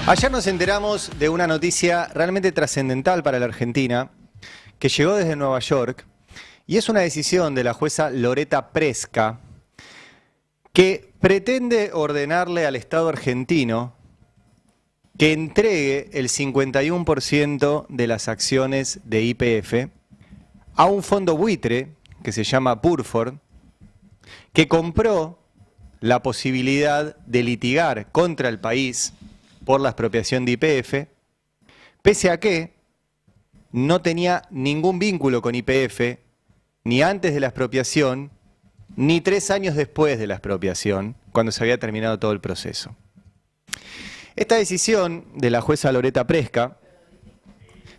Ayer nos enteramos de una noticia realmente trascendental para la Argentina, que llegó desde Nueva York, y es una decisión de la jueza Loretta Preska, que pretende ordenarle al Estado argentino que entregue el 51% de las acciones de YPF a un fondo buitre que se llama Burford, que compró la posibilidad de litigar contra el país por la expropiación de YPF, pese a que no tenía ningún vínculo con YPF, ni antes de la expropiación, ni 3 años después de la expropiación, cuando se había terminado todo el proceso. Esta decisión de la jueza Loretta Preska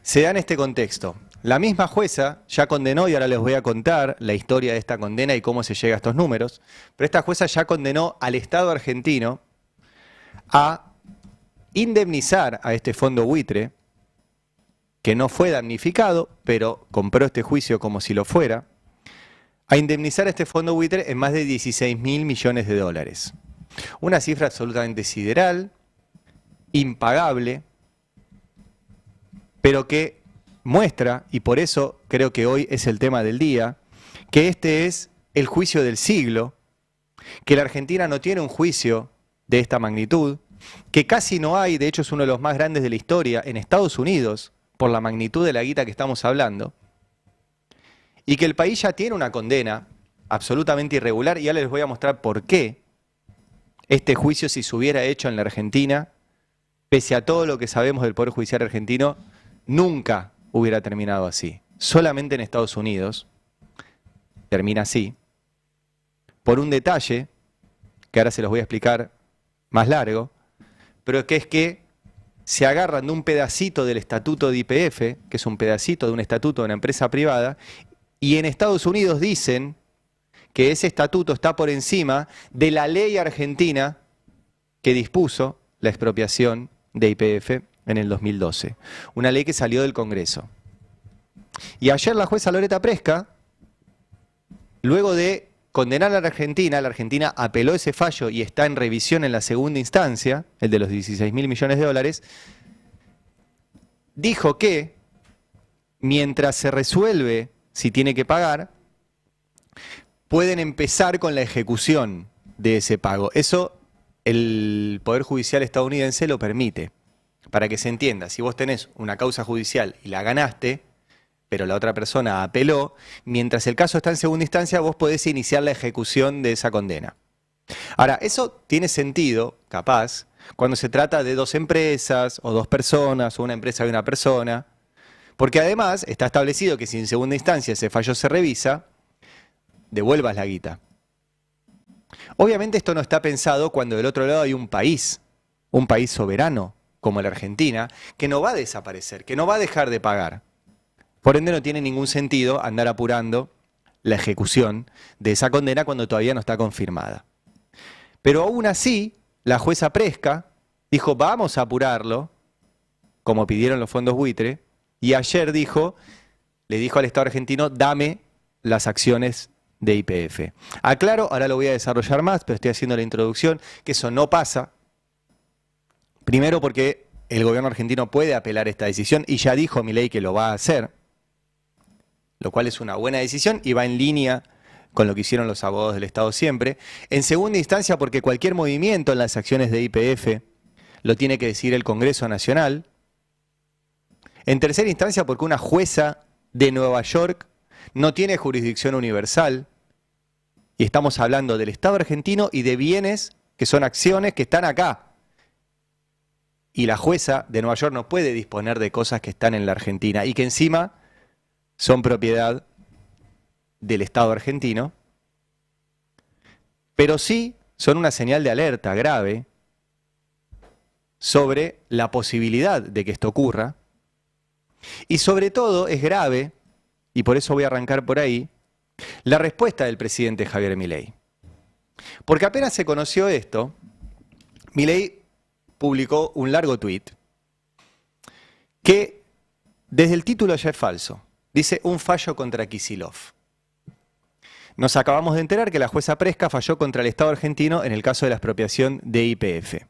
se da en este contexto. La misma jueza ya condenó, y ahora les voy a contar la historia de esta condena y cómo se llega a estos números, pero esta jueza ya condenó al Estado argentino a indemnizar a este fondo buitre, que no fue damnificado, pero compró este juicio como si lo fuera, a indemnizar a este fondo buitre en más de 16.000 millones de dólares. Una cifra absolutamente sideral, impagable, pero que muestra, y por eso creo que hoy es el tema del día, que este es el juicio del siglo, que la Argentina no tiene un juicio de esta magnitud, que casi no hay, de hecho es uno de los más grandes de la historia, en Estados Unidos, por la magnitud de la guita que estamos hablando, y que el país ya tiene una condena absolutamente irregular, y ahora les voy a mostrar por qué este juicio, si se hubiera hecho en la Argentina, pese a todo lo que sabemos del Poder Judicial argentino, nunca hubiera terminado así. Solamente en Estados Unidos termina así, por un detalle, que ahora se los voy a explicar más largo, pero que es que se agarran de un pedacito del estatuto de YPF, que es un pedacito de un estatuto de una empresa privada, y en Estados Unidos dicen que ese estatuto está por encima de la ley argentina que dispuso la expropiación de YPF en el 2012. Una ley que salió del Congreso. Y ayer la jueza Loretta Preska, luego de condenar a la Argentina apeló ese fallo y está en revisión en la segunda instancia, el de los 16.000 millones de dólares, dijo que mientras se resuelve si tiene que pagar, pueden empezar con la ejecución de ese pago. Eso el Poder Judicial estadounidense lo permite. Para que se entienda, si vos tenés una causa judicial y la ganaste, pero la otra persona apeló, mientras el caso está en segunda instancia, vos podés iniciar la ejecución de esa condena. Ahora, eso tiene sentido, capaz, cuando se trata de 2 empresas, o 2 personas, o una empresa y una persona, porque además está establecido que si en segunda instancia ese fallo se revisa, devuelvas la guita. Obviamente esto no está pensado cuando del otro lado hay un país soberano, como la Argentina, que no va a desaparecer, que no va a dejar de pagar. Por ende no tiene ningún sentido andar apurando la ejecución de esa condena cuando todavía no está confirmada. Pero aún así, la jueza Preska dijo, vamos a apurarlo, como pidieron los fondos buitre, y ayer le dijo al Estado argentino, dame las acciones de YPF. Aclaro, ahora lo voy a desarrollar más, pero estoy haciendo la introducción, que eso no pasa. Primero porque el gobierno argentino puede apelar esta decisión, y ya dijo Milei que lo va a hacer, lo cual es una buena decisión y va en línea con lo que hicieron los abogados del Estado siempre. En segunda instancia, porque cualquier movimiento en las acciones de YPF lo tiene que decidir el Congreso Nacional. En tercera instancia, porque una jueza de Nueva York no tiene jurisdicción universal, y estamos hablando del Estado argentino y de bienes que son acciones que están acá. Y la jueza de Nueva York no puede disponer de cosas que están en la Argentina y que encima son propiedad del Estado argentino, pero sí son una señal de alerta grave sobre la posibilidad de que esto ocurra, y sobre todo es grave, y por eso voy a arrancar por ahí, la respuesta del presidente Javier Milei. Porque apenas se conoció esto, Milei publicó un largo tuit que desde el título ya es falso. Dice, un fallo contra Kicillof. Nos acabamos de enterar que la jueza Preska falló contra el Estado argentino en el caso de la expropiación de YPF.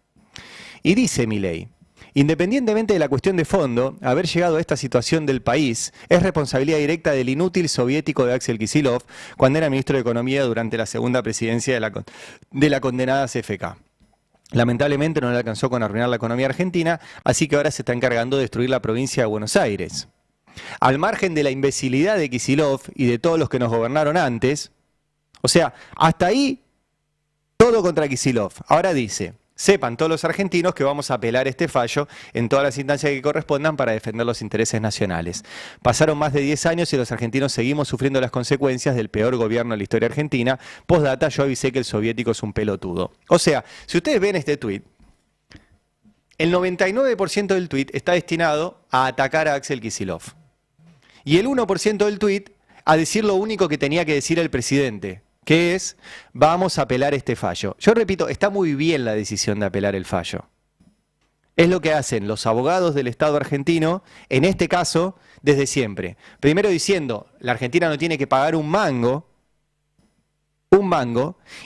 Y dice Milei, Independientemente de la cuestión de fondo, haber llegado a esta situación del país es responsabilidad directa del inútil soviético de Axel Kicillof cuando era ministro de Economía durante la segunda presidencia de la condenada CFK. Lamentablemente no le alcanzó con arruinar la economía argentina, así que ahora se está encargando de destruir la provincia de Buenos Aires. Al margen de la imbecilidad de Kicillof y de todos los que nos gobernaron antes, o sea, hasta ahí todo contra Kicillof. Ahora dice, sepan todos los argentinos que vamos a apelar este fallo en todas las instancias que correspondan para defender los intereses nacionales. Pasaron más de 10 años y los argentinos seguimos sufriendo las consecuencias del peor gobierno de la historia argentina. Postdata, yo avisé que el soviético es un pelotudo. O sea, si ustedes ven este tuit, el 99% del tuit está destinado a atacar a Axel Kicillof. Y el 1% del tuit a decir lo único que tenía que decir el presidente, que es, vamos a apelar este fallo. Yo repito, está muy bien la decisión de apelar el fallo. Es lo que hacen los abogados del Estado argentino, en este caso, desde siempre. Primero diciendo, la Argentina no tiene que pagar un mango,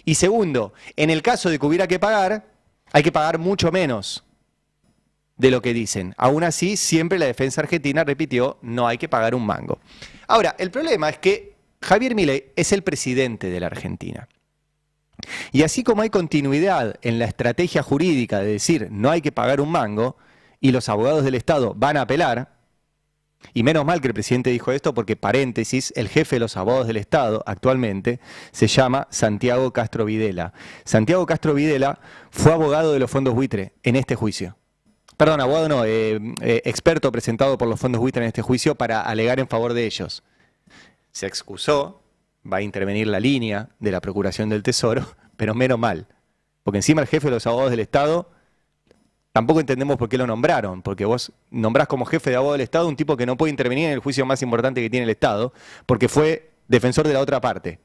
y segundo, en el caso de que hubiera que pagar, hay que pagar mucho menos de lo que dicen. Aún así, siempre la defensa argentina repitió, no hay que pagar un mango. Ahora, el problema es que Javier Milei es el presidente de la Argentina. Y así como hay continuidad en la estrategia jurídica de decir no hay que pagar un mango, y los abogados del Estado van a apelar, y menos mal que el presidente dijo esto porque, paréntesis, el jefe de los abogados del Estado actualmente se llama Santiago Castro Videla. Santiago Castro Videla fue abogado de los fondos buitre en este juicio. Perdón, abogado no, experto presentado por los fondos buitre en este juicio para alegar en favor de ellos. Se excusó, va a intervenir la línea de la Procuración del Tesoro, pero menos mal. Porque encima el jefe de los abogados del Estado, tampoco entendemos por qué lo nombraron, porque vos nombrás como jefe de abogado del Estado un tipo que no puede intervenir en el juicio más importante que tiene el Estado, porque fue defensor de la otra parte,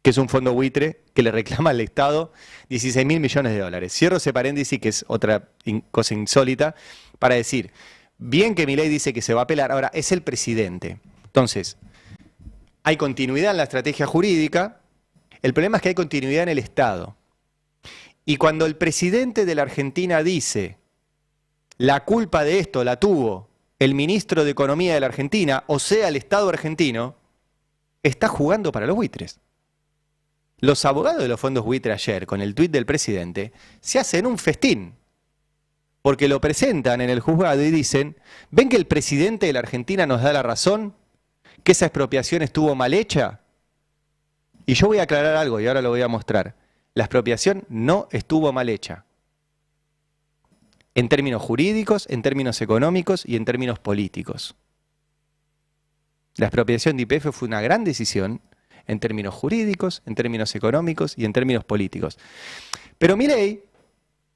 que es un fondo buitre que le reclama al Estado 16.000 millones de dólares. Cierro ese paréntesis, que es otra cosa insólita, para decir, bien que Milei dice que se va a apelar, ahora es el presidente. Entonces, hay continuidad en la estrategia jurídica, el problema es que hay continuidad en el Estado. Y cuando el presidente de la Argentina dice, la culpa de esto la tuvo el ministro de Economía de la Argentina, o sea, el Estado argentino, está jugando para los buitres. Los abogados de los fondos buitre ayer, con el tuit del presidente, se hacen un festín, porque lo presentan en el juzgado y dicen, ¿ven que el presidente de la Argentina nos da la razón? ¿Que esa expropiación estuvo mal hecha? Y yo voy a aclarar algo y ahora lo voy a mostrar. La expropiación no estuvo mal hecha. En términos jurídicos, en términos económicos y en términos políticos. La expropiación de YPF fue una gran decisión en términos jurídicos, en términos económicos y en términos políticos. Pero Milei,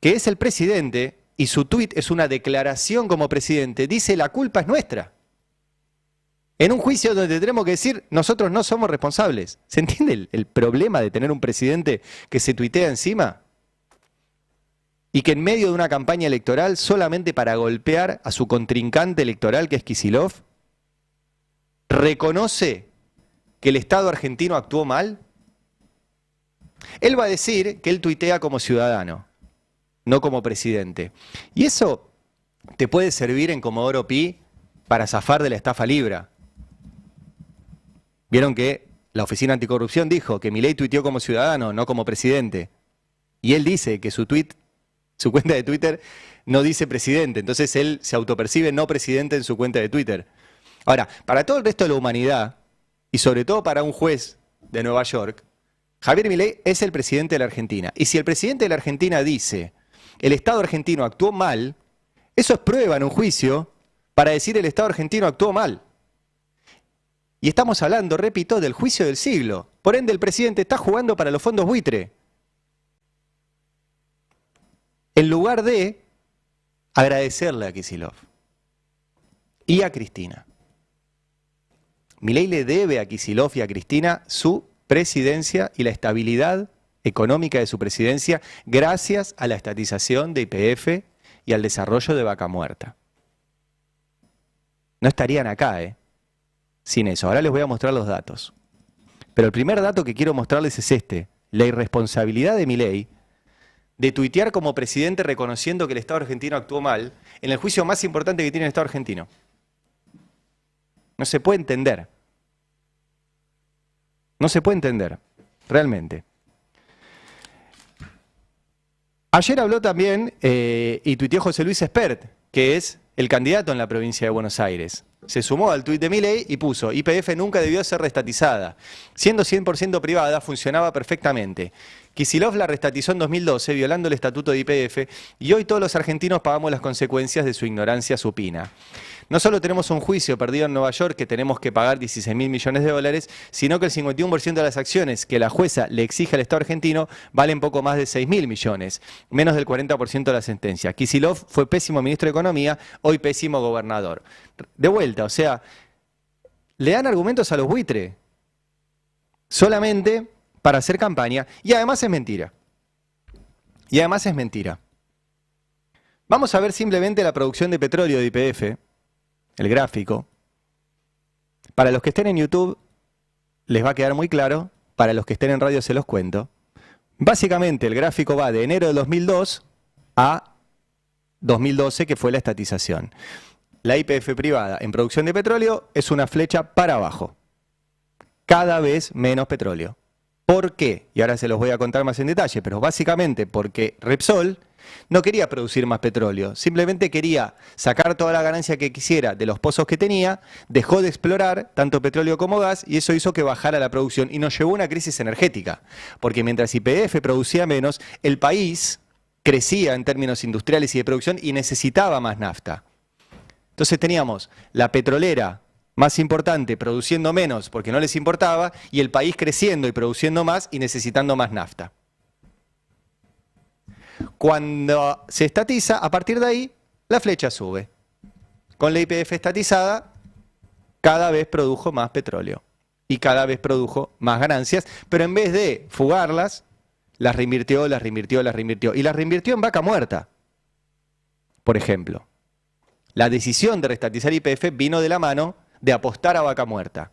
que es el presidente, y su tuit es una declaración como presidente, dice la culpa es nuestra. En un juicio donde tenemos que decir, nosotros no somos responsables. ¿Se entiende el problema de tener un presidente que se tuitea encima? Y que en medio de una campaña electoral, solamente para golpear a su contrincante electoral, que es Kicillof, reconoce que el Estado argentino actuó mal. Él va a decir que él tuitea como ciudadano, no como presidente. Y eso te puede servir en Comodoro Pi para zafar de la estafa Libra. Vieron que la Oficina Anticorrupción dijo que Milei tuiteó como ciudadano, no como presidente. Y él dice que su cuenta de Twitter no dice presidente. Entonces él se autopercibe no presidente en su cuenta de Twitter. Ahora, para todo el resto de la humanidad, y sobre todo para un juez de Nueva York, Javier Milei es el presidente de la Argentina. Y si el presidente de la Argentina dice, el Estado argentino actuó mal, eso es prueba en un juicio para decir el Estado argentino actuó mal. Y estamos hablando, repito, del juicio del siglo. Por ende, el presidente está jugando para los fondos buitre. En lugar de agradecerle a Kicillof y a Cristina. Milei le debe a Kicillof y a Cristina su presidencia y la estabilidad económica de su presidencia gracias a la estatización de YPF y al desarrollo de Vaca Muerta. No estarían acá, sin eso. Ahora les voy a mostrar los datos. Pero el primer dato que quiero mostrarles es este. La irresponsabilidad de Milei de tuitear como presidente reconociendo que el Estado argentino actuó mal en el juicio más importante que tiene el Estado argentino. No se puede entender. No se puede entender, realmente. Ayer habló también y tuiteó José Luis Espert, que es el candidato en la provincia de Buenos Aires. Se sumó al tuit de Milei y puso: YPF nunca debió ser restatizada. Siendo 100% privada, funcionaba perfectamente. Kicillof la restatizó en 2012, violando el estatuto de YPF, y hoy todos los argentinos pagamos las consecuencias de su ignorancia supina. No solo tenemos un juicio perdido en Nueva York que tenemos que pagar 16.000 millones de dólares, sino que el 51% de las acciones que la jueza le exige al Estado argentino valen poco más de 6.000 millones, menos del 40% de la sentencia. Kicillof fue pésimo ministro de Economía, hoy pésimo gobernador. De vuelta, o sea, le dan argumentos a los buitres, solamente para hacer campaña, y además es mentira. Y además es mentira. Vamos a ver simplemente la producción de petróleo de YPF. El gráfico. Para los que estén en YouTube les va a quedar muy claro, para los que estén en radio se los cuento. Básicamente el gráfico va de enero de 2002 a 2012, que fue la estatización. La YPF privada en producción de petróleo es una flecha para abajo. Cada vez menos petróleo. ¿Por qué? Y ahora se los voy a contar más en detalle, pero básicamente porque Repsol no quería producir más petróleo, simplemente quería sacar toda la ganancia que quisiera de los pozos que tenía, dejó de explorar tanto petróleo como gas y eso hizo que bajara la producción y nos llevó a una crisis energética, porque mientras YPF producía menos, el país crecía en términos industriales y de producción y necesitaba más nafta. Entonces teníamos la petrolera más importante produciendo menos porque no les importaba y el país creciendo y produciendo más y necesitando más nafta. Cuando se estatiza, a partir de ahí, la flecha sube. Con la YPF estatizada, cada vez produjo más petróleo y cada vez produjo más ganancias, pero en vez de fugarlas, las reinvirtió. Y las reinvirtió en vaca muerta, por ejemplo. La decisión de restatizar YPF vino de la mano de apostar a vaca muerta.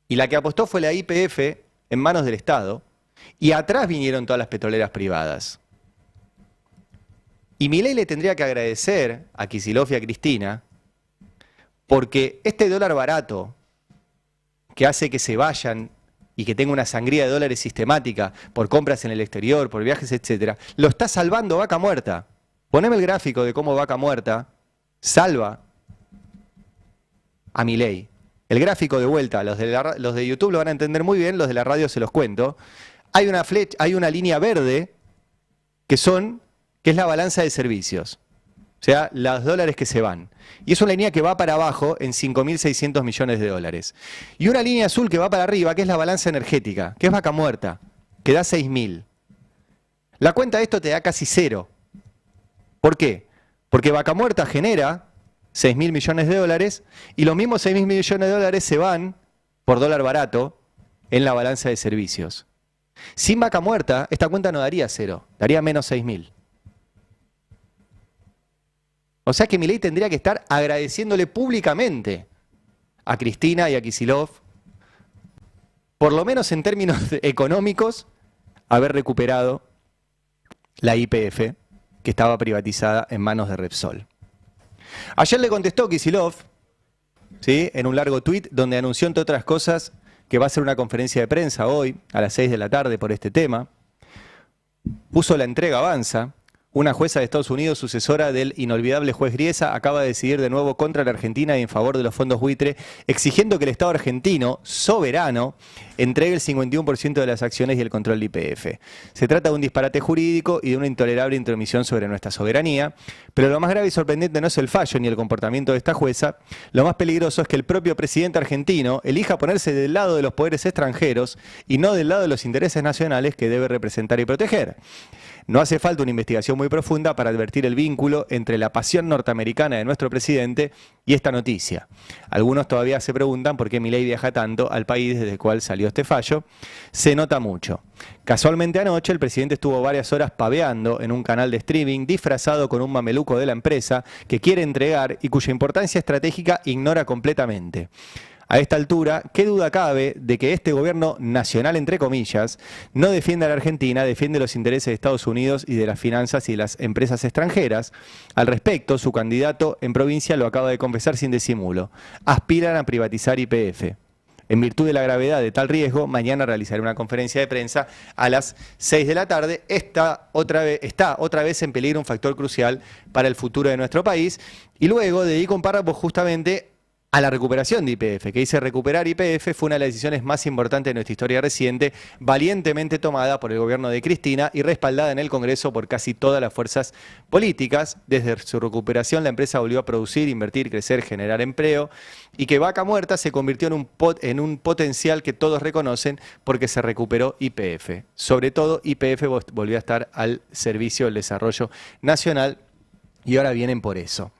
Y la que apostó fue la YPF en manos del Estado, y atrás vinieron todas las petroleras privadas. Y Milei le tendría que agradecer a Kicillof y a Cristina, porque este dólar barato, que hace que se vayan y que tenga una sangría de dólares sistemática por compras en el exterior, por viajes, etc., lo está salvando vaca muerta. Poneme el gráfico de cómo vaca muerta salva a Milei. El gráfico de vuelta, los de YouTube lo van a entender muy bien, los de la radio se los cuento. Hay una línea verde que es la balanza de servicios, o sea, los dólares que se van. Y es una línea que va para abajo en 5.600 millones de dólares. Y una línea azul que va para arriba, que es la balanza energética, que es vaca muerta, que da 6.000. La cuenta de esto te da casi cero. ¿Por qué? Porque vaca muerta genera 6.000 millones de dólares y los mismos 6.000 millones de dólares se van por dólar barato en la balanza de servicios. Sin vaca muerta, esta cuenta no daría cero, daría menos 6.000. O sea que Milei tendría que estar agradeciéndole públicamente a Cristina y a Kicillof, por lo menos en términos económicos, haber recuperado la YPF que estaba privatizada en manos de Repsol. Ayer le contestó Kicillof, ¿sí?, en un largo tuit donde anunció, entre otras cosas, que va a hacer una conferencia de prensa hoy a las 6 de la tarde por este tema. Puso la entrega avanza. Una jueza de Estados Unidos, sucesora del inolvidable juez Griesa, acaba de decidir de nuevo contra la Argentina y en favor de los fondos buitre, exigiendo que el Estado argentino, soberano, entregue el 51% de las acciones y el control de YPF. Se trata de un disparate jurídico y de una intolerable intromisión sobre nuestra soberanía, pero lo más grave y sorprendente no es el fallo ni el comportamiento de esta jueza. Lo más peligroso es que el propio presidente argentino elija ponerse del lado de los poderes extranjeros y no del lado de los intereses nacionales que debe representar y proteger. No hace falta una investigación muy profunda para advertir el vínculo entre la pasión norteamericana de nuestro presidente y esta noticia. Algunos todavía se preguntan por qué Milei viaja tanto al país desde el cual salió este fallo. Se nota mucho. Casualmente anoche el presidente estuvo varias horas paveando en un canal de streaming disfrazado con un mameluco de la empresa que quiere entregar y cuya importancia estratégica ignora completamente. A esta altura, ¿qué duda cabe de que este gobierno nacional, entre comillas, no defiende a la Argentina, defiende los intereses de Estados Unidos y de las finanzas y de las empresas extranjeras? Al respecto, su candidato en provincia lo acaba de confesar sin disimulo. Aspiran a privatizar YPF. En virtud de la gravedad de tal riesgo, mañana realizaré una conferencia de prensa a las 6 de la tarde. Está otra vez en peligro un factor crucial para el futuro de nuestro país. Y luego dedico un párrafo justamente a la recuperación de YPF, que dice: recuperar YPF fue una de las decisiones más importantes de nuestra historia reciente, valientemente tomada por el gobierno de Cristina y respaldada en el Congreso por casi todas las fuerzas políticas. Desde su recuperación, la empresa volvió a producir, invertir, crecer, generar empleo, y que Vaca Muerta se convirtió en un potencial que todos reconocen porque se recuperó YPF. Sobre todo, YPF volvió a estar al servicio del desarrollo nacional y ahora vienen por eso.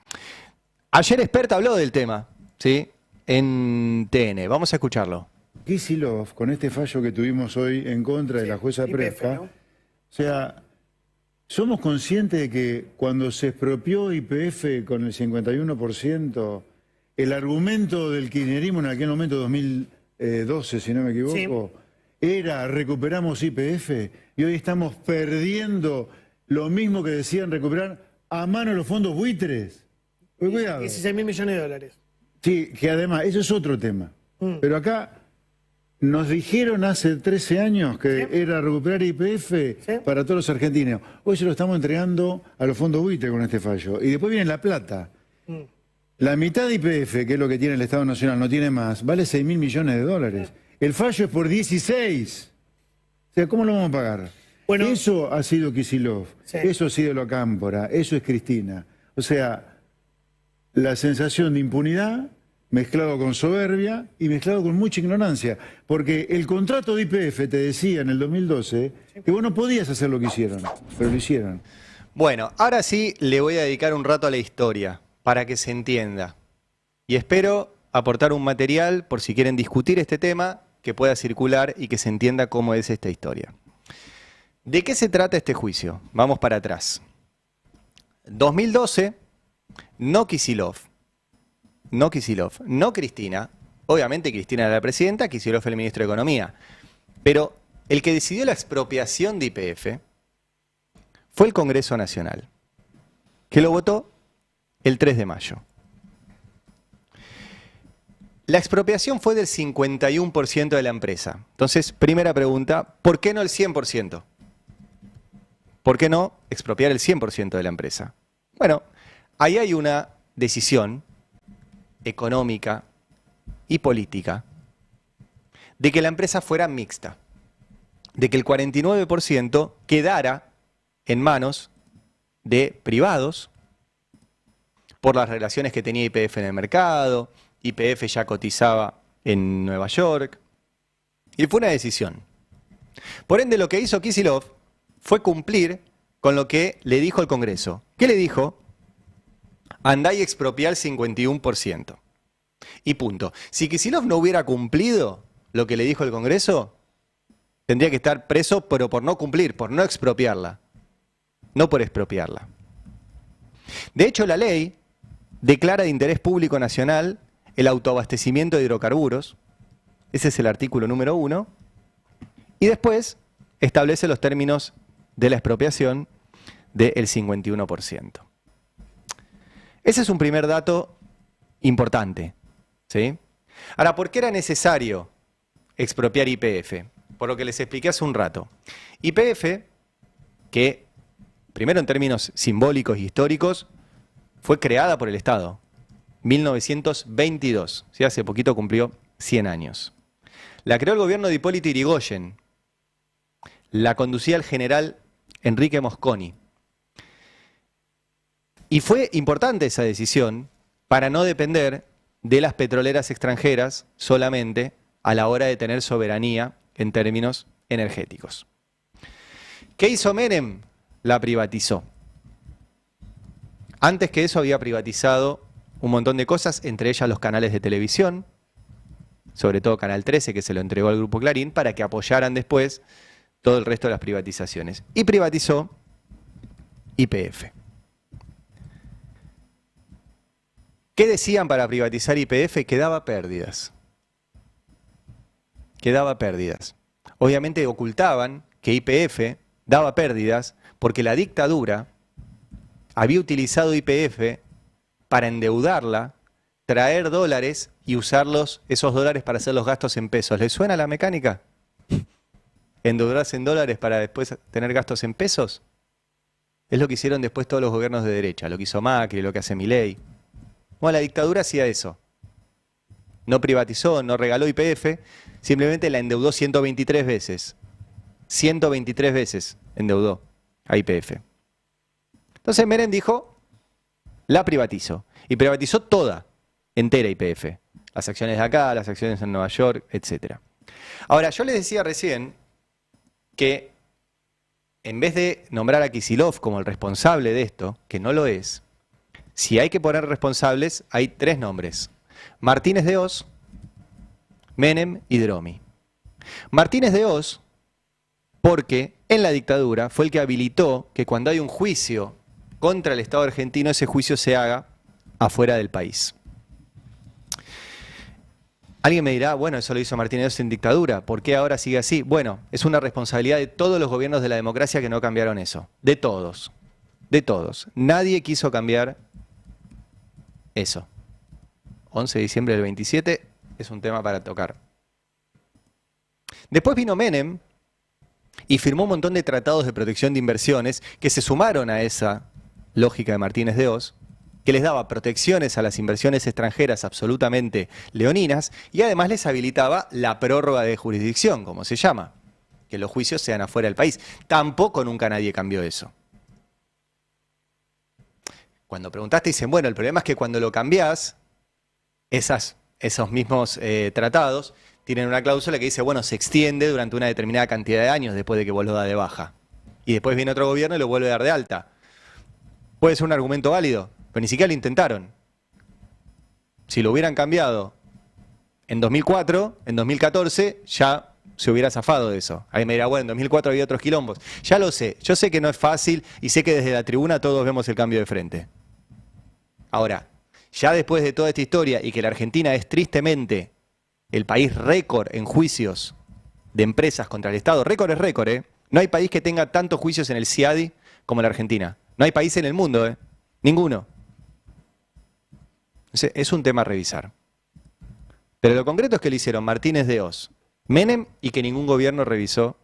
Ayer Experta habló del tema, ¿sí? En TN. Vamos a escucharlo. Kicillof, con este fallo que tuvimos hoy en contra de la jueza Prespa, ¿no? O sea, somos conscientes de que cuando se expropió YPF con el 51%, el argumento del kirchnerismo en aquel momento, 2012, si no me equivoco, era recuperamos YPF, y hoy estamos perdiendo lo mismo que decían recuperar a mano los fondos buitres. Pues cuidado. 16.000 millones de dólares. Sí, que además, eso es otro tema. Pero acá nos dijeron hace 13 años que era recuperar YPF para todos los argentinos. Hoy se lo estamos entregando a los fondos buitres con este fallo. Y después viene la plata. La mitad de YPF, que es lo que tiene el Estado Nacional, no tiene más, vale 6.000 millones de dólares. El fallo es por 16. O sea, ¿cómo lo vamos a pagar? Bueno, eso ha sido Kicillof, eso ha sido la Cámpora, eso es Cristina. O sea, la sensación de impunidad mezclado con soberbia y mezclado con mucha ignorancia. Porque el contrato de YPF te decía en el 2012 que vos no podías hacer lo que hicieron, pero lo hicieron. Bueno, ahora sí le voy a dedicar un rato a la historia para que se entienda. Y espero aportar un material, por si quieren discutir este tema, que pueda circular y que se entienda cómo es esta historia. ¿De qué se trata este juicio? Vamos para atrás. 2012, no Kicillof, no Cristina. Obviamente Cristina era la presidenta, Kicillof el ministro de Economía. Pero el que decidió la expropiación de YPF fue el Congreso Nacional, que lo votó el 3 de mayo. La expropiación fue del 51% de la empresa. Entonces, primera pregunta, ¿por qué no el 100%? ¿Por qué no expropiar el 100% de la empresa? Bueno, ahí hay una decisión económica y política de que la empresa fuera mixta, de que el 49% quedara en manos de privados por las relaciones que tenía YPF en el mercado. YPF ya cotizaba en Nueva York y fue una decisión. Por ende, lo que hizo Kicillof fue cumplir con lo que le dijo el Congreso. ¿Qué le dijo? Andá y expropiar el 51%. Y punto. Si Kicillof no hubiera cumplido lo que le dijo el Congreso, tendría que estar preso, pero por no cumplir, por no expropiarla. No por expropiarla. De hecho, la ley declara de interés público nacional el autoabastecimiento de hidrocarburos. Ese es el artículo número 1. Y después establece los términos de la expropiación del 51%. Ese es un primer dato importante, ¿sí? Ahora, ¿por qué era necesario expropiar YPF? Por lo que les expliqué hace un rato. YPF, que primero en términos simbólicos y históricos, fue creada por el Estado. 1922, ¿sí? Hace poquito cumplió 100 años. La creó el gobierno de Hipólito Yrigoyen. La conducía el general Enrique Mosconi. Y fue importante esa decisión para no depender de las petroleras extranjeras solamente a la hora de tener soberanía en términos energéticos. ¿Qué hizo Menem? La privatizó. Antes que eso había privatizado un montón de cosas, entre ellas los canales de televisión, sobre todo Canal 13, que se lo entregó al Grupo Clarín, para que apoyaran después todo el resto de las privatizaciones. Y privatizó YPF. ¿Qué decían para privatizar YPF? Que daba pérdidas. que daba pérdidas. Obviamente ocultaban que YPF daba pérdidas porque la dictadura había utilizado YPF para endeudarla, traer dólares y usarlos, esos dólares, para hacer los gastos en pesos. ¿Les suena la mecánica? ¿Endeudarse en dólares para después tener gastos en pesos? Es lo que hicieron después todos los gobiernos de derecha, lo que hizo Macri, lo que hace Milei. Bueno, la dictadura hacía eso. No privatizó, no regaló YPF, simplemente la endeudó 123 veces. 123 veces endeudó a YPF. Entonces Menem dijo, la privatizo. Y privatizó toda, entera YPF. Las acciones de acá, las acciones en Nueva York, etc. Ahora, yo les decía recién que en vez de nombrar a Kicillof como el responsable de esto, que no lo es, si hay que poner responsables, hay tres nombres. Martínez de Oz, Menem y Dromi. Martínez de Oz, porque en la dictadura fue el que habilitó que cuando hay un juicio contra el Estado argentino, ese juicio se haga afuera del país. Alguien me dirá, bueno, eso lo hizo Martínez de Oz en dictadura, ¿por qué ahora sigue así? Bueno, es una responsabilidad de todos los gobiernos de la democracia que no cambiaron eso. De todos. De todos. Nadie quiso cambiar eso. 11 de diciembre del 27 es un tema para tocar. Después vino Menem y firmó un montón de tratados de protección de inversiones que se sumaron a esa lógica de Martínez de Oz, que les daba protecciones a las inversiones extranjeras absolutamente leoninas y además les habilitaba la prórroga de jurisdicción, como se llama, que los juicios sean afuera del país. Tampoco nunca nadie cambió eso. Cuando preguntaste dicen, bueno, el problema es que cuando lo cambiás, esos mismos tratados tienen una cláusula que dice, bueno, se extiende durante una determinada cantidad de años después de que vos lo das de baja. Y después viene otro gobierno y lo vuelve a dar de alta. ¿Puede ser un argumento válido? Pero ni siquiera lo intentaron. Si lo hubieran cambiado en 2004, en 2014 ya se hubiera zafado de eso. Ahí me dirá, bueno, en 2004 había otros quilombos. Ya lo sé, yo sé que no es fácil y sé que desde la tribuna todos vemos el cambio de frente. Ahora, ya después de toda esta historia y que la Argentina es tristemente el país récord en juicios de empresas contra el Estado, récord es récord, ¿eh? No hay país que tenga tantos juicios en el CIADI como la Argentina. No hay país en el mundo, ¿eh? Ninguno. Es un tema a revisar. Pero lo concreto es que lo hicieron Martínez de Oz, Menem y que ningún gobierno revisó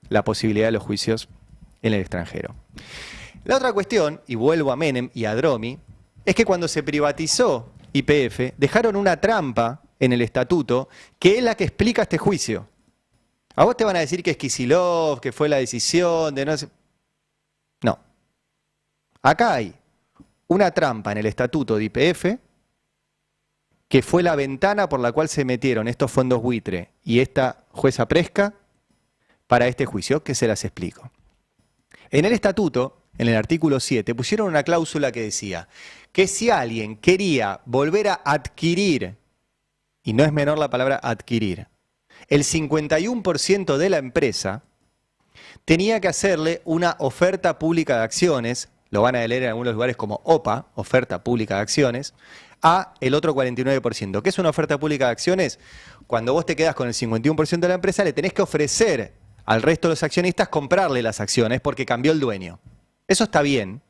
la posibilidad de los juicios en el extranjero. La otra cuestión, y vuelvo a Menem y a Dromi, es que cuando se privatizó YPF, dejaron una trampa en el estatuto que es la que explica este juicio. A vos te van a decir que es Kicillof, que fue la decisión de no sé. No. Acá hay una trampa en el estatuto de YPF que fue la ventana por la cual se metieron estos fondos buitre y esta jueza Presca para este juicio, que se las explico. En el estatuto, en el artículo 7, pusieron una cláusula que decía que si alguien quería volver a adquirir, y no es menor la palabra adquirir, el 51% de la empresa, tenía que hacerle una oferta pública de acciones, lo van a leer en algunos lugares como OPA, oferta pública de acciones, a el otro 49%. ¿Qué es una oferta pública de acciones? Cuando vos te quedás con el 51% de la empresa, le tenés que ofrecer al resto de los accionistas comprarle las acciones porque cambió el dueño. Eso está bien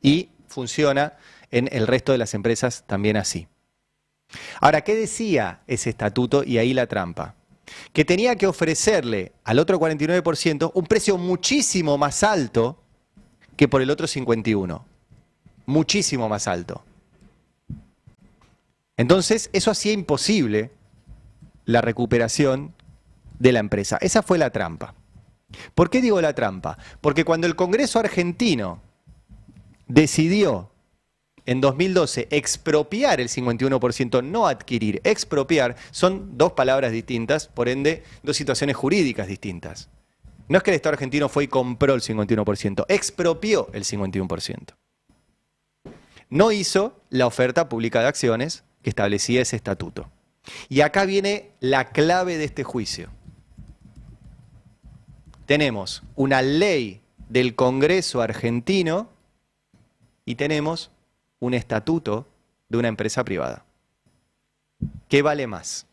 y funciona en el resto de las empresas también así. Ahora, ¿qué decía ese estatuto? Y ahí la trampa. Que tenía que ofrecerle al otro 49% un precio muchísimo más alto que por el otro 51%. Muchísimo más alto. Entonces, eso hacía imposible la recuperación de la empresa. Esa fue la trampa. ¿Por qué digo la trampa? Porque cuando el Congreso argentino decidió en 2012 expropiar el 51%, no adquirir, expropiar, son dos palabras distintas, por ende, dos situaciones jurídicas distintas. No es que el Estado argentino fue y compró el 51%, expropió el 51%. No hizo la oferta pública de acciones que establecía ese estatuto. Y acá viene la clave de este juicio. Tenemos una ley del Congreso argentino y tenemos un estatuto de una empresa privada. ¿Qué vale más?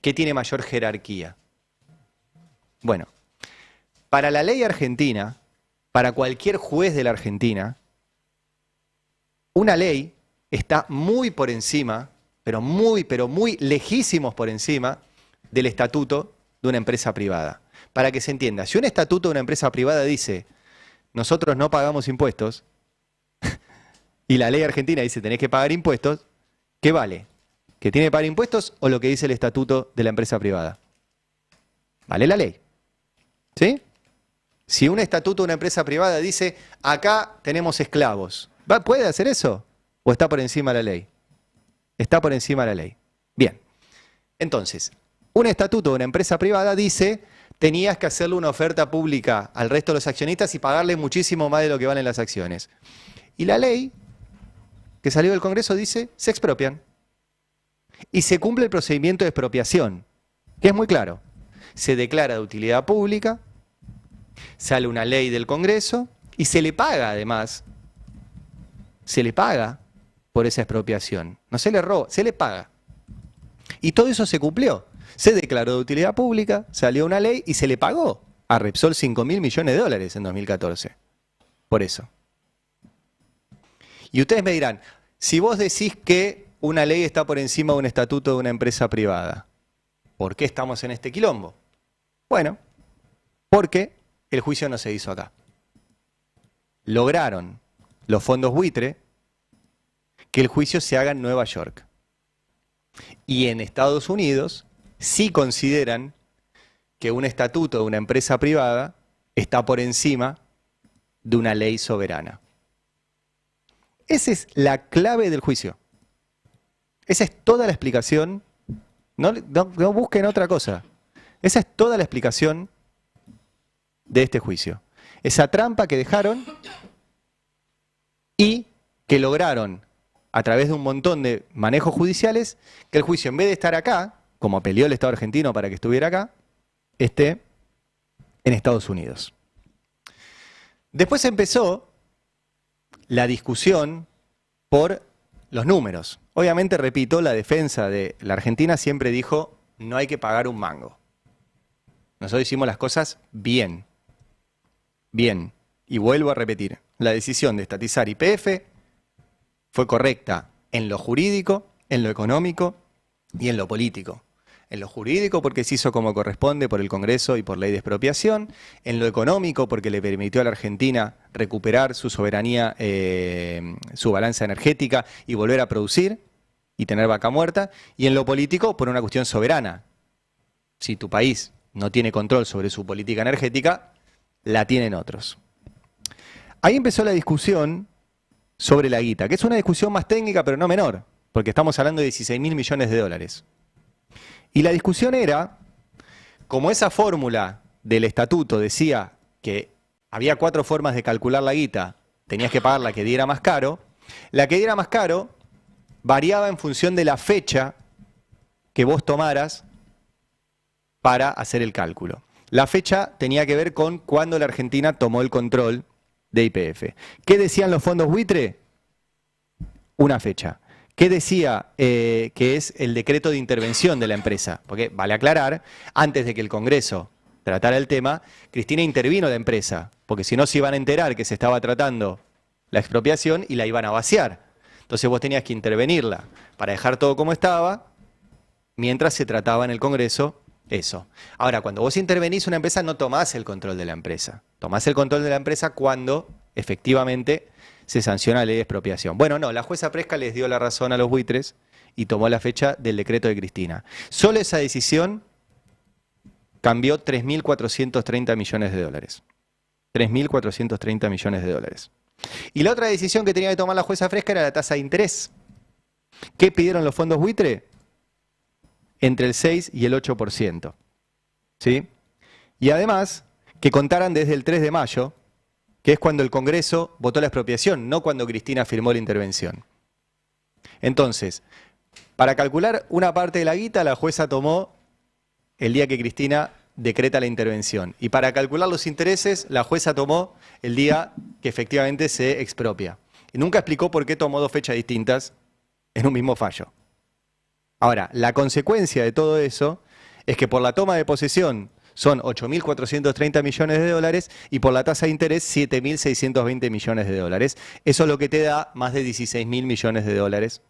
¿Qué tiene mayor jerarquía? Bueno, para la ley argentina, para cualquier juez de la Argentina, una ley está muy por encima, pero muy lejísimos por encima del estatuto de una empresa privada. Para que se entienda, si un estatuto de una empresa privada dice, nosotros no pagamos impuestos, y la ley argentina dice, tenés que pagar impuestos, ¿qué vale? ¿Que tiene que pagar impuestos o lo que dice el estatuto de la empresa privada? Vale la ley. ¿Sí? Si un estatuto de una empresa privada dice, acá tenemos esclavos, ¿puede hacer eso? ¿O está por encima de la ley? Está por encima de la ley. Bien. Entonces, un estatuto de una empresa privada dice, tenías que hacerle una oferta pública al resto de los accionistas y pagarle muchísimo más de lo que valen las acciones. Y la ley que salió del Congreso dice, se expropian. Y se cumple el procedimiento de expropiación, que es muy claro. Se declara de utilidad pública, sale una ley del Congreso y se le paga además, se le paga por esa expropiación. No se le roba, se le paga. Y todo eso se cumplió. Se declaró de utilidad pública, salió una ley y se le pagó a Repsol 5.000 millones de dólares en 2014. Por eso. Y ustedes me dirán, si vos decís que una ley está por encima de un estatuto de una empresa privada, ¿por qué estamos en este quilombo? Bueno, porque el juicio no se hizo acá. Lograron los fondos buitre que el juicio se haga en Nueva York. Y en Estados Unidos sí consideran que un estatuto de una empresa privada está por encima de una ley soberana. Esa es la clave del juicio. Esa es toda la explicación. No busquen otra cosa. Esa es toda la explicación de este juicio. Esa trampa que dejaron y que lograron, a través de un montón de manejos judiciales, que el juicio, en vez de estar acá, como peleó el Estado argentino para que estuviera acá, esté en Estados Unidos. Después empezó la discusión por los números. Obviamente, repito, la defensa de la Argentina siempre dijo, no hay que pagar un mango. Nosotros hicimos las cosas bien. Bien. Y vuelvo a repetir, la decisión de estatizar YPF fue correcta en lo jurídico, en lo económico y en lo político. En lo jurídico porque se hizo como corresponde por el Congreso y por ley de expropiación. En lo económico porque le permitió a la Argentina recuperar su soberanía, su balanza energética y volver a producir y tener vaca muerta. Y en lo político por una cuestión soberana. Si tu país no tiene control sobre su política energética, la tienen otros. Ahí empezó la discusión sobre la guita, que es una discusión más técnica pero no menor, porque estamos hablando de 16.000 millones de dólares. Y la discusión era, como esa fórmula del estatuto decía que había 4 formas de calcular la guita, tenías que pagar la que diera más caro, la que diera más caro variaba en función de la fecha que vos tomaras para hacer el cálculo. La fecha tenía que ver con cuándo la Argentina tomó el control de YPF. ¿Qué decían los fondos buitre? Una fecha. ¿Qué decía que es el decreto de intervención de la empresa? Porque vale aclarar, antes de que el Congreso tratara el tema, Cristina intervino la empresa, porque si no se iban a enterar que se estaba tratando la expropiación y la iban a vaciar. Entonces vos tenías que intervenirla para dejar todo como estaba, mientras se trataba en el Congreso eso. Ahora, cuando vos intervenís una empresa, no tomás el control de la empresa. Tomás el control de la empresa cuando efectivamente se sanciona la ley de expropiación. Bueno, no, la jueza Presca les dio la razón a los buitres y tomó la fecha del decreto de Cristina. Solo esa decisión cambió 3.430 millones de dólares. 3.430 millones de dólares. Y la otra decisión que tenía que tomar la jueza Fresca era la tasa de interés. ¿Qué pidieron los fondos buitre? Entre el 6 y el 8%. ¿Sí? Y además, que contaran desde el 3 de mayo, que es cuando el Congreso votó la expropiación, no cuando Cristina firmó la intervención. Entonces, para calcular una parte de la guita, la jueza tomó el día que Cristina decreta la intervención. Y para calcular los intereses, la jueza tomó el día que efectivamente se expropia. Y nunca explicó por qué tomó 2 fechas distintas en un mismo fallo. Ahora, la consecuencia de todo eso es que por la toma de posesión son 8.430 millones de dólares y por la tasa de interés 7.620 millones de dólares. Eso es lo que te da más de 16.000 millones de dólares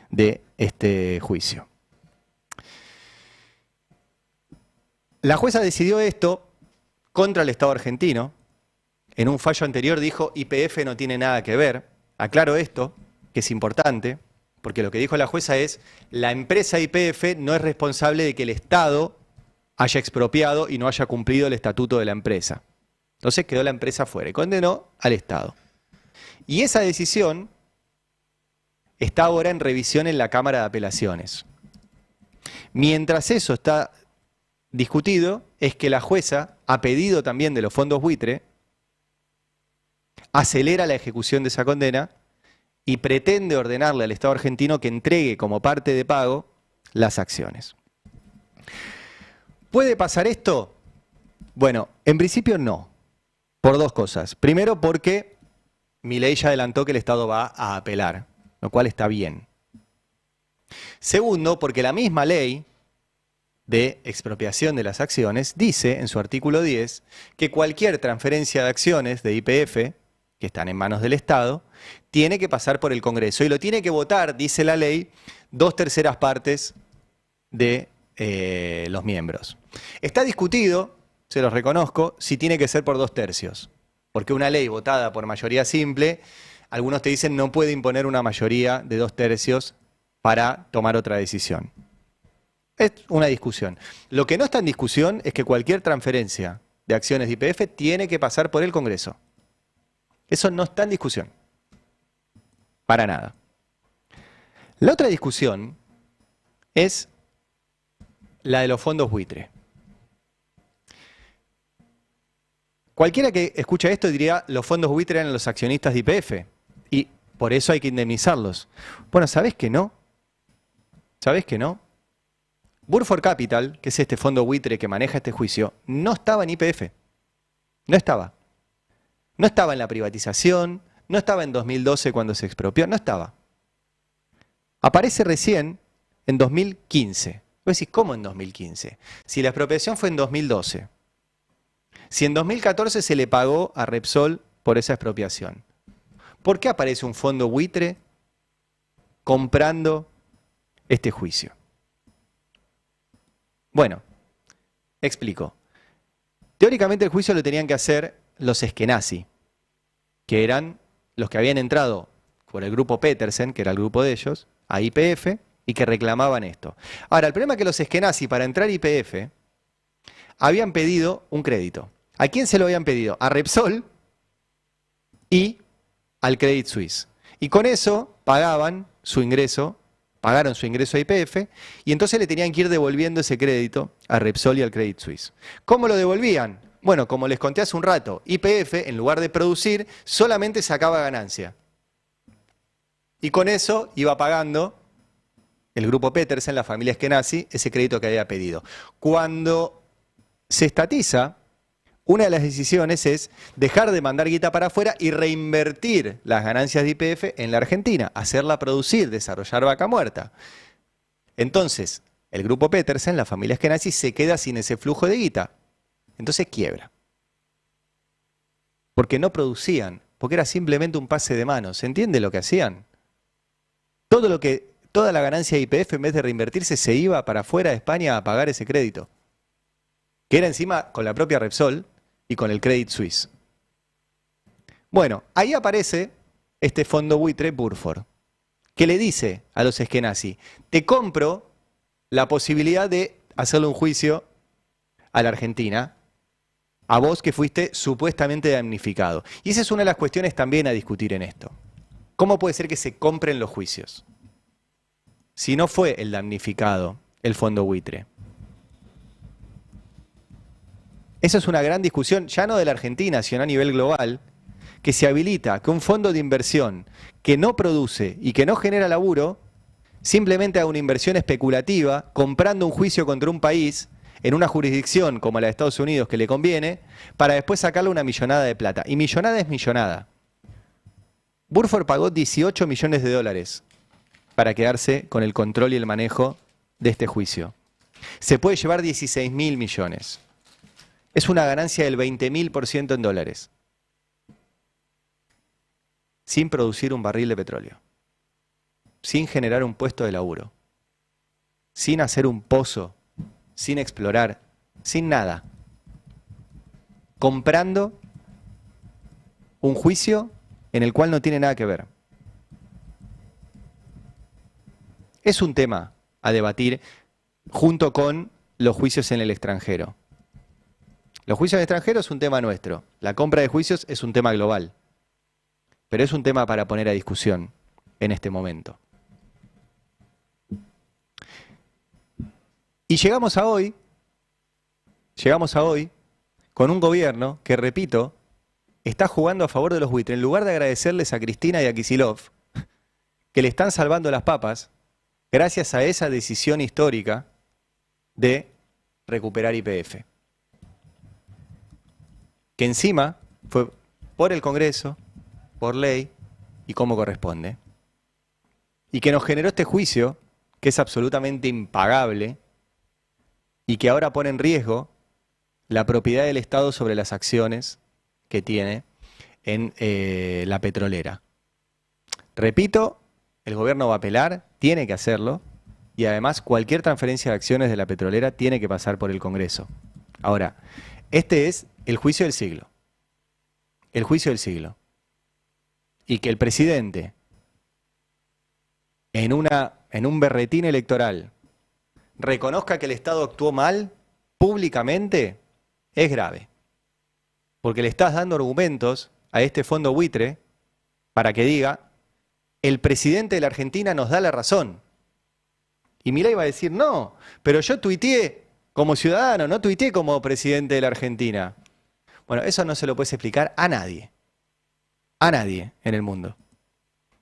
de este juicio. La jueza decidió esto contra el Estado argentino. En un fallo anterior dijo YPF no tiene nada que ver. Aclaro esto, que es importante, porque lo que dijo la jueza es la empresa YPF no es responsable de que el Estado haya expropiado y no haya cumplido el estatuto de la empresa. Entonces quedó la empresa fuera y condenó al Estado. Y esa decisión está ahora en revisión en la Cámara de Apelaciones. Mientras eso está discutido, es que la jueza, a pedido también de los fondos buitre, acelera la ejecución de esa condena y pretende ordenarle al Estado argentino que entregue como parte de pago las acciones. ¿Puede pasar esto? Bueno, en principio no, por dos cosas. Primero, porque Milei ya adelantó que el Estado va a apelar, lo cual está bien. Segundo, porque la misma ley de expropiación de las acciones dice en su artículo 10 que cualquier transferencia de acciones de YPF, que están en manos del Estado, tiene que pasar por el Congreso y lo tiene que votar, dice la ley, 2/3 partes de los miembros. Está discutido, se los reconozco, si tiene que ser por 2/3, porque una ley votada por mayoría simple, algunos te dicen no puede imponer una mayoría de 2/3 para tomar otra decisión. Es una discusión. Lo que no está en discusión es que cualquier transferencia de acciones de YPF tiene que pasar por el Congreso. Eso no está en discusión. Para nada. La otra discusión es la de los fondos buitre. Cualquiera que escucha esto diría, los fondos buitre eran los accionistas de YPF y por eso hay que indemnizarlos. Bueno, ¿sabés que no? ¿Sabés que no? Burford Capital, que es este fondo buitre que maneja este juicio, no estaba en YPF. No estaba. No estaba en la privatización, no estaba en 2012 cuando se expropió, no estaba. Aparece recién en 2015. Vos decís, ¿cómo en 2015? Si la expropiación fue en 2012. Si en 2014 se le pagó a Repsol por esa expropiación. ¿Por qué aparece un fondo buitre comprando este juicio? Bueno, explico. Teóricamente el juicio lo tenían que hacer los Eskenazi, que eran los que habían entrado por el grupo Petersen, que era el grupo de ellos, a YPF, y que reclamaban esto. Ahora, el problema es que los Eskenazi, para entrar a YPF, habían pedido un crédito. ¿A quién se lo habían pedido? A Repsol y al Credit Suisse. Y con eso pagaron su ingreso a YPF, y entonces le tenían que ir devolviendo ese crédito a Repsol y al Credit Suisse. ¿Cómo lo devolvían? Bueno, como les conté hace un rato, YPF, en lugar de producir, solamente sacaba ganancia. Y con eso iba pagando el grupo Petersen, la familia Eskenazi, ese crédito que había pedido. Cuando se estatiza, una de las decisiones es dejar de mandar guita para afuera y reinvertir las ganancias de YPF en la Argentina, hacerla producir, desarrollar vaca muerta. Entonces, el grupo Petersen, la familia Eskenazi, se queda sin ese flujo de guita. Entonces quiebra. Porque no producían, porque era simplemente un pase de manos. ¿Se entiende lo que hacían? Toda la ganancia de YPF, en vez de reinvertirse, se iba para afuera de España a pagar ese crédito. Que era encima con la propia Repsol y con el Credit Suisse. Bueno, ahí aparece este fondo buitre Burford, que le dice a los Eskenazi, te compro la posibilidad de hacerle un juicio a la Argentina, a vos que fuiste supuestamente damnificado. Y esa es una de las cuestiones también a discutir en esto. ¿Cómo puede ser que se compren los juicios? Si no fue el damnificado el fondo buitre. Esa es una gran discusión, ya no de la Argentina, sino a nivel global, que se habilita que un fondo de inversión que no produce y que no genera laburo, simplemente haga una inversión especulativa, comprando un juicio contra un país en una jurisdicción como la de Estados Unidos que le conviene, para después sacarle una millonada de plata. Y millonada es millonada. Burford pagó 18 millones de dólares para quedarse con el control y el manejo de este juicio. Se puede llevar 16.000 millones. Es una ganancia del 20.000% en dólares. Sin producir un barril de petróleo. Sin generar un puesto de laburo. Sin hacer un pozo. Sin explorar. Sin nada. Comprando un juicio en el cual no tiene nada que ver. Es un tema a debatir junto con los juicios en el extranjero. Los juicios en el extranjero es un tema nuestro. La compra de juicios es un tema global. Pero es un tema para poner a discusión en este momento. Y llegamos a hoy con un gobierno que, repito, está jugando a favor de los buitres. En lugar de agradecerles a Cristina y a Kicillof, que le están salvando las papas, gracias a esa decisión histórica de recuperar YPF. Que encima fue por el Congreso, por ley y como corresponde. Y que nos generó este juicio, que es absolutamente impagable, y que ahora pone en riesgo la propiedad del Estado sobre las acciones que tiene en la petrolera. Repito, el gobierno va a apelar, tiene que hacerlo, y además cualquier transferencia de acciones de la petrolera tiene que pasar por el Congreso. Ahora, este es el juicio del siglo. El juicio del siglo. Y que el presidente, en un berretín electoral, reconozca que el Estado actuó mal públicamente, es grave. Porque le estás dando argumentos a este fondo buitre para que diga, el presidente de la Argentina nos da la razón. Y Milei va a decir, no, pero yo tuiteé como ciudadano, no tuiteé como presidente de la Argentina. Bueno, eso no se lo puedes explicar a nadie en el mundo.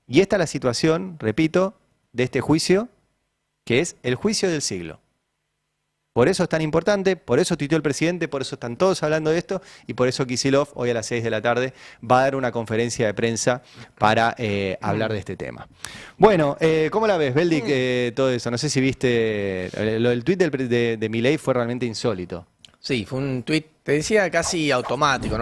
Y esta es la situación, repito, de este juicio, que es el juicio del siglo. Por eso es tan importante, por eso tuiteó el presidente, por eso están todos hablando de esto y por eso Kicillof hoy a las 6 de la tarde va a dar una conferencia de prensa para hablar de este tema. Bueno, ¿cómo la ves, Beldic, todo eso? No sé si viste, el tuit de Milei fue realmente insólito. Sí, fue un tuit, te decía, casi automático, ¿no?